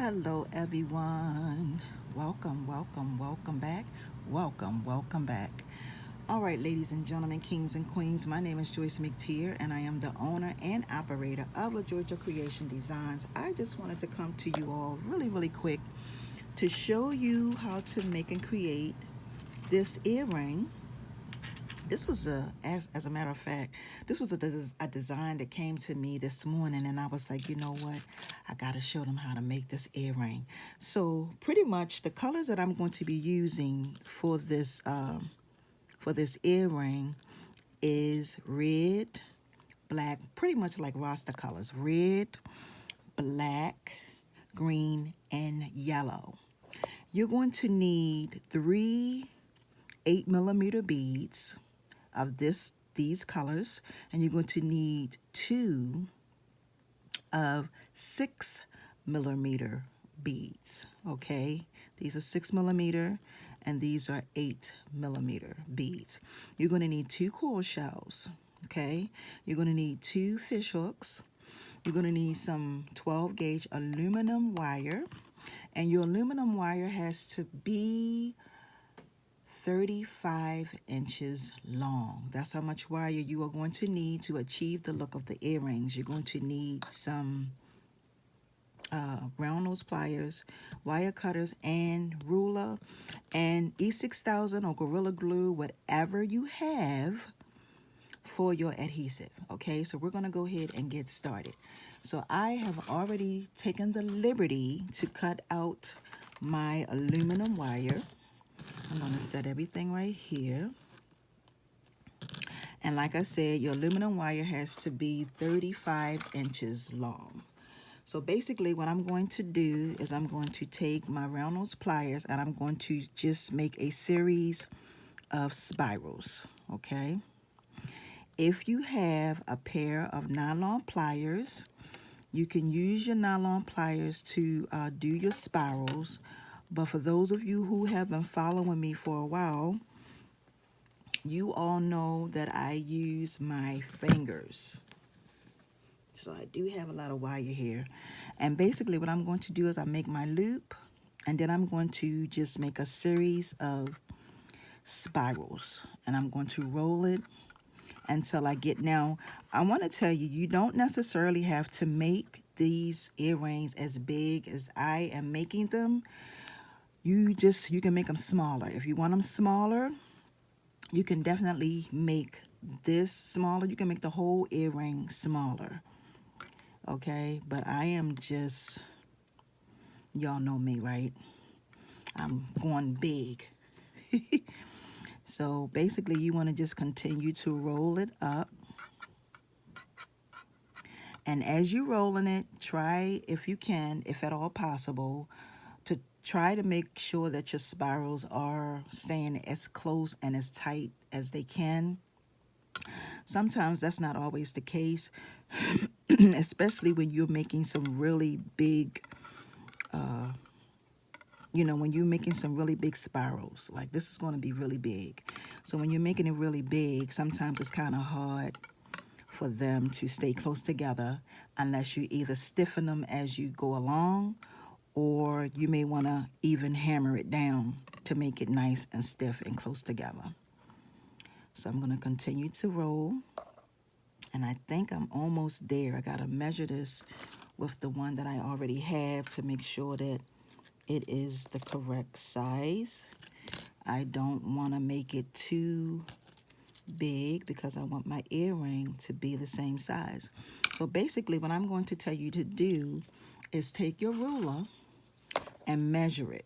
Hello, everyone. Welcome back. Welcome back. All right, ladies and gentlemen, kings and queens, my name is Joyce McTier, and I am the owner and operator of Lajoytra Creation Designs. I just wanted to come to you all really quick to show you how to make and create this earring. This was as a matter of fact, this was a design that came to me this morning, and I was like, you know what, I gotta show them how to make this earring. So pretty much the colors that I'm going to be using for this earring is red, black, pretty much like Rasta colors: red, black, green, and yellow. You're going to need 3 8mm beads of these colors, and you're going to need 2 of 6mm beads. Okay, these are 6mm and these are 8mm beads. You're going to need 2 coral shells. Okay, you're going to need 2 fish hooks. You're going to need some 12 gauge aluminum wire, and your aluminum wire has to be 35 inches long. That's how much wire you are going to need to achieve the look of the earrings. You're going to need some round nose pliers, wire cutters, and ruler, and E6000 or Gorilla Glue, whatever you have for your adhesive. Okay, so we're going to go ahead and get started. So I have already taken the liberty to cut out my aluminum wire. I'm going to set everything right here. And like I said, your aluminum wire has to be 35 inches long. So basically what I'm going to do is I'm going to take my round nose pliers and I'm going to just make a series of spirals, okay? If you have a pair of nylon pliers, you can use your nylon pliers to do your spirals. But for those of you who have been following me for a while, you all know that I use my fingers. So I do have a lot of wire here. And basically what I'm going to do is I make my loop, and then I'm going to just make a series of spirals. And I'm going to roll it until I get. Now, I want to tell you, you don't necessarily have to make these earrings as big as I am making them. You can make them smaller. If you want them smaller, you can definitely make this smaller. You can make the whole earring smaller. Okay, but I am just, y'all know me, right? I'm going big. So basically you want to just continue to roll it up. And as you're rolling it, try, if you can, if at all possible, to try to make sure that your spirals are staying as close and as tight as they can. Sometimes that's not always the case, especially when you're making some really big, when you're making some really big spirals. Like this is going to be really big. So when you're making it really big, sometimes it's kind of hard for them to stay close together unless you either stiffen them as you go along, or you may want to even hammer it down to make it nice and stiff and close together. So I'm going to continue to roll, and I think I'm almost there. I got to measure this with the one that I already have to make sure that it is the correct size. I don't want to make it too big because I want my earring to be the same size. So basically what I'm going to tell you to do is take your ruler and measure it.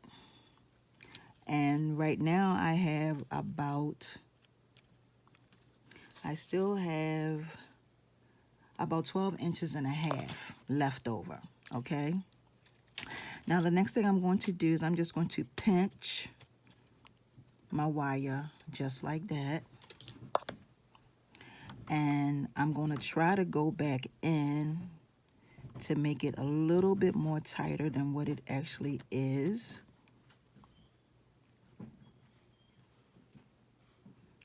And right now I still have about 12 inches and a half left over, okay? Now the next thing I'm going to do is I'm just going to pinch my wire just like that. And I'm going to try to go back in to make it a little bit more tighter than what it actually is,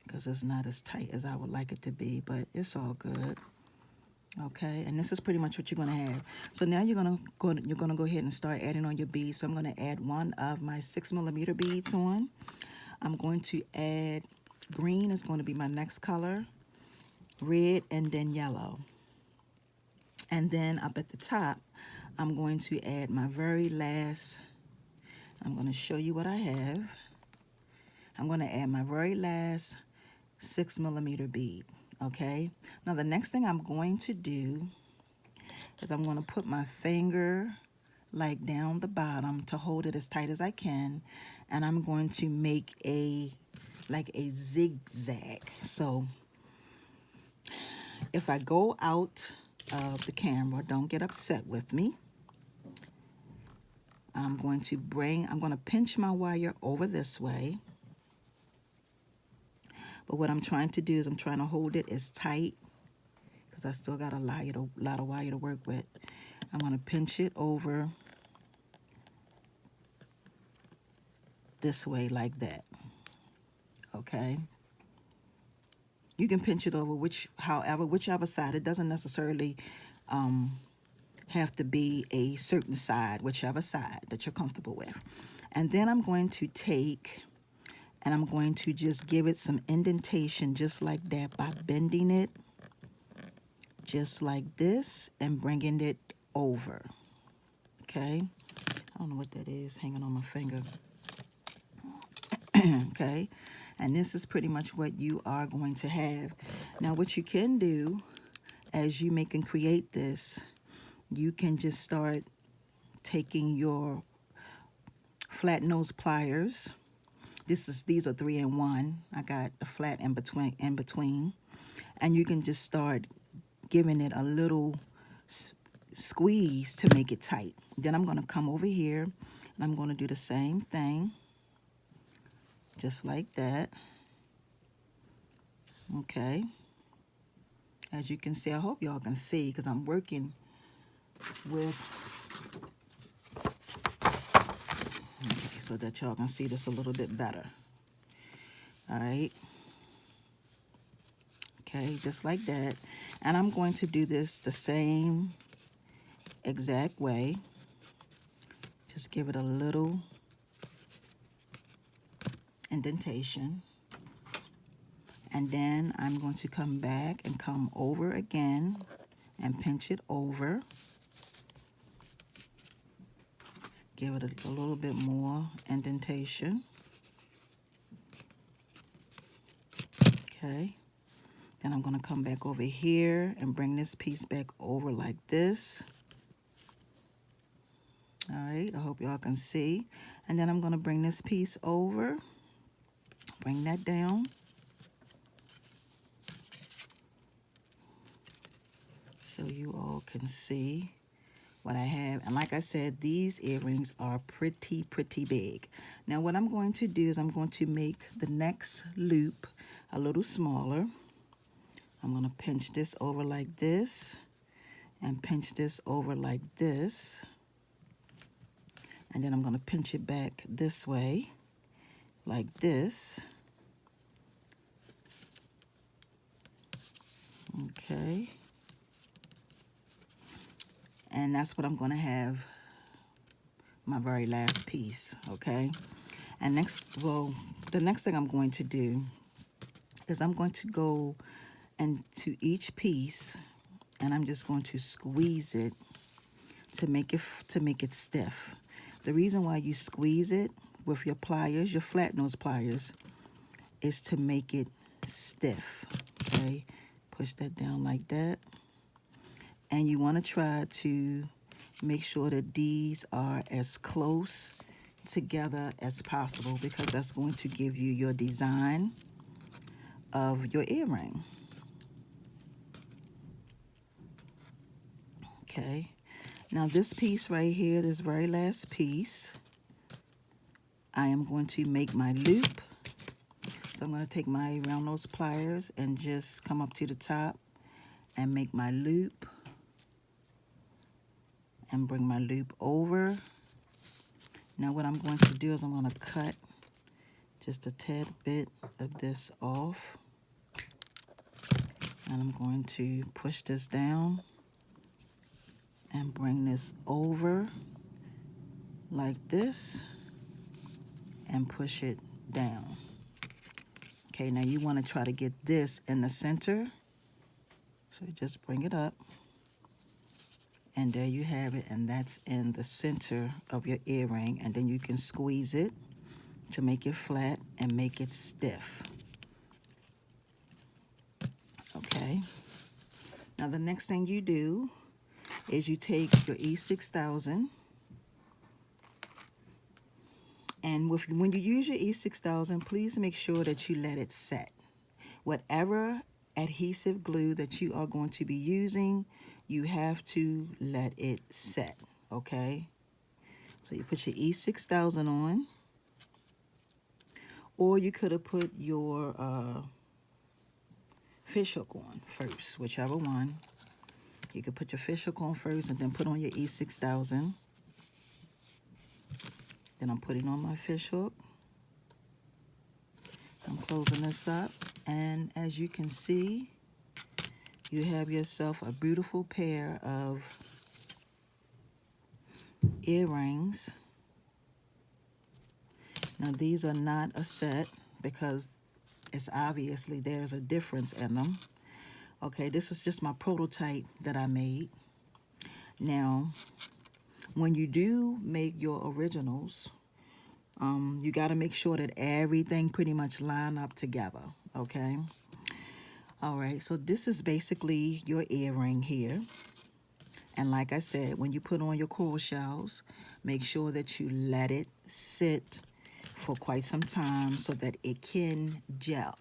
because it's not as tight as I would like it to be, but it's all good. Okay, and this is pretty much what you're going to have. So now you're gonna go ahead and start adding on your beads. So I'm going to add one of my 6mm beads on. I'm going to add green is going to be my next color, red, and then yellow. And then up at the top, I'm going to add my very last, I'm going to show you what I have. I'm going to add my very last 6mm bead, okay? Now the next thing I'm going to do is I'm going to put my finger like down the bottom to hold it as tight as I can, and I'm going to make like a zigzag. So if I go out of the camera, don't get upset with me. I'm going to pinch my wire over this way. But what I'm trying to do is I'm trying to hold it as tight because I still got a lot of wire to work with. I'm going to pinch it over this way like that. Okay. You can pinch it over whichever side. It doesn't necessarily have to be a certain side, whichever side that you're comfortable with. And then I'm going to take and I'm going to just give it some indentation just like that by bending it just like this and bringing it over. Okay, I don't know what that is hanging on my finger. Okay, and this is pretty much what you are going to have. Now what you can do as you make and create this, you can just start taking your flat nose pliers. These are 3-in-1. I got a flat in between, and you can just start giving it a little squeeze to make it tight. Then I'm going to come over here and I'm going to do the same thing, just like that. Okay, as you can see, I hope y'all can see because I'm working with, okay, so that y'all can see this a little bit better. All right, okay, just like that. And I'm going to do this the same exact way. Just give it a little indentation. And then I'm going to come back and come over again and pinch it over. Give it a little bit more indentation. Okay. Then I'm going to come back over here and bring this piece back over like this. All right, I hope y'all can see. And then I'm going to bring this piece over, bring that down. So you all can see what I have. And like I said, these earrings are pretty big. Now what I'm going to do is I'm going to make the next loop a little smaller. I'm going to pinch this over like this and pinch this over like this. And then I'm going to pinch it back this way like this. Okay. And that's what I'm going to have my very last piece, okay? And the next thing I'm going to do is I'm going to go into each piece and I'm just going to squeeze it to make it stiff. The reason why you squeeze it with your pliers, your flat nose pliers, is to make it stiff, okay? Push that down like that. And you want to try to make sure that these are as close together as possible because that's going to give you your design of your earring. Okay, now this piece right here, this very last piece, I am going to make my loop. So I'm going to take my round nose pliers and just come up to the top and make my loop and bring my loop over. Now what I'm going to do is I'm going to cut just a tad bit of this off. And I'm going to push this down and bring this over like this and push it down. Okay, now you want to try to get this in the center. So just bring it up. And there you have it, and that's in the center of your earring. And then you can squeeze it to make it flat and make it stiff. Okay. Now the next thing you do is you take your E6000, and when you use your E6000, please make sure that you let it set. Whatever adhesive glue that you are going to be using, you have to let it set, okay? So you put your E6000 on, or you could have put your fish hook on first, whichever one. You could put your fish hook on first and then put on your E6000. Then I'm putting on my fish hook. I'm closing this up, and as you can see, you have yourself a beautiful pair of earrings. Now these are not a set because it's obviously there's a difference in them. Okay, this is just my prototype that I made. Now, when you do make your originals, you got to make sure that everything pretty much line up together, okay? All right, so this is basically your earring here. And like I said, when you put on your coral shells, make sure that you let it sit for quite some time so that it can gel,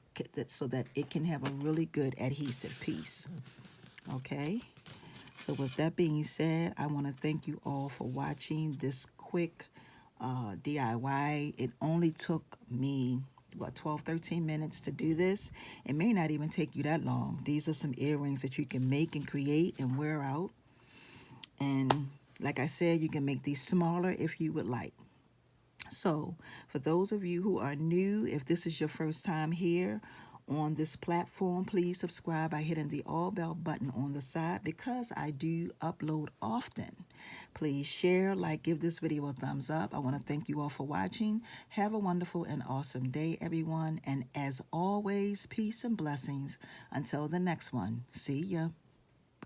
so that it can have a really good adhesive piece, okay? So with that being said, I want to thank you all for watching this quick DIY. It only took me, what, 12, 13 minutes to do this. It may not even take you that long. These are some earrings that you can make and create and wear out. And like I said, you can make these smaller if you would like. So for those of you who are new, if this is your first time here on this platform, please subscribe by hitting the all bell button on the side because I do upload often. Please share, like, give this video a thumbs up. I want to thank you all for watching. Have a wonderful and awesome day, everyone. And as always, peace and blessings. Until the next one. See ya.